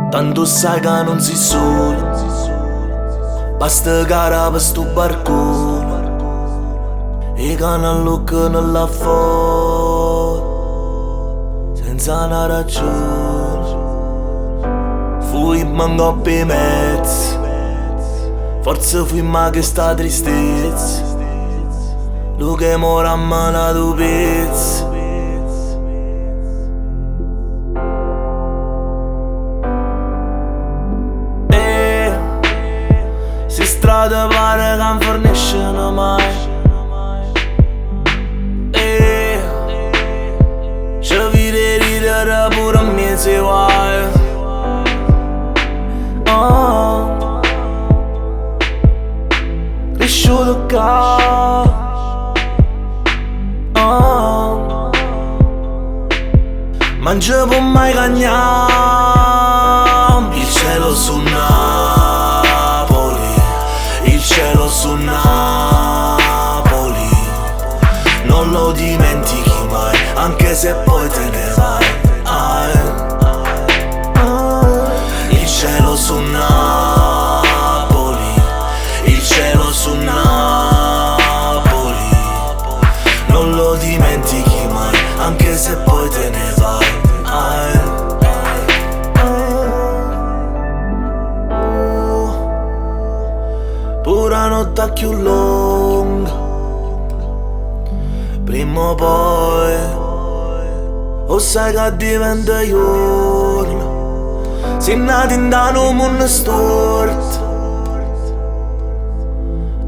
Tanto sai che non sei solo, basta cara per sto barcone e che non lucca nella fuori senza una ragione. Fui manco per mezzo, forse fui ma che sta tristezza, lo che mora a mano tu pezzo. Se strada pare che non forniscono mai, ci vede ridere pure a mezzo guai. Cresciuto qua, ma non ci può mai cagnare il cielo su il cielo su Napoli, non lo dimentichi mai, anche se poi te ne vai. Il cielo su Napoli, il cielo su Napoli, non lo dimentichi mai, anche se poi te ne vai. Pura notte più lunga, prima o poi, o sai che diventa giorno, sei nato in da un mondo storto,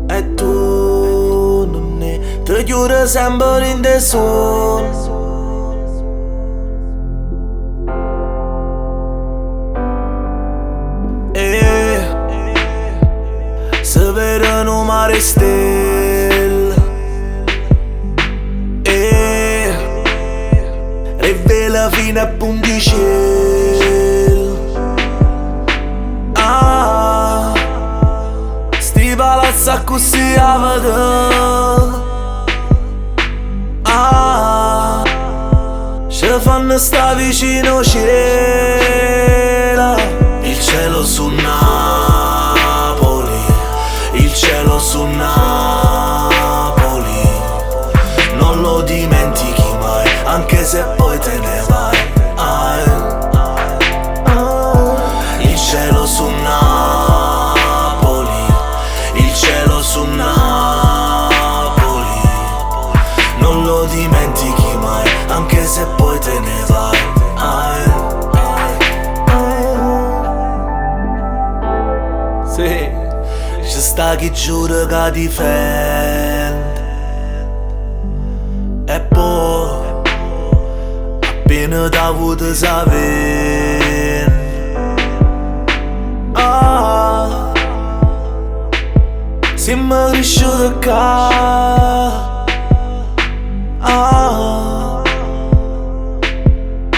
e tu non ne ti chiudi sempre in te sonno. Se vedono mare stelle rivela fino a punticelle. Sti palazzi così a vedere, ci fanno sta vicino cielo. Il cielo su Napoli, il cielo su Napoli, non lo dimentichi mai, anche se poi te ne vai. Il cielo su Napoli, il cielo su Napoli, non lo dimentichi mai, anche se poi te ne vai. Sì, ci sta chi giura che difende e poi appena t'ha avuto sapere, siamo cresciuti qua,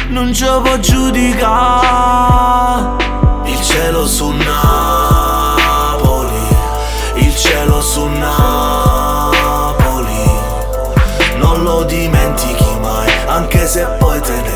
non ci può giudicare. Il cielo su Napoli, il cielo su Napoli, non lo dimentichi mai, anche se poi te ne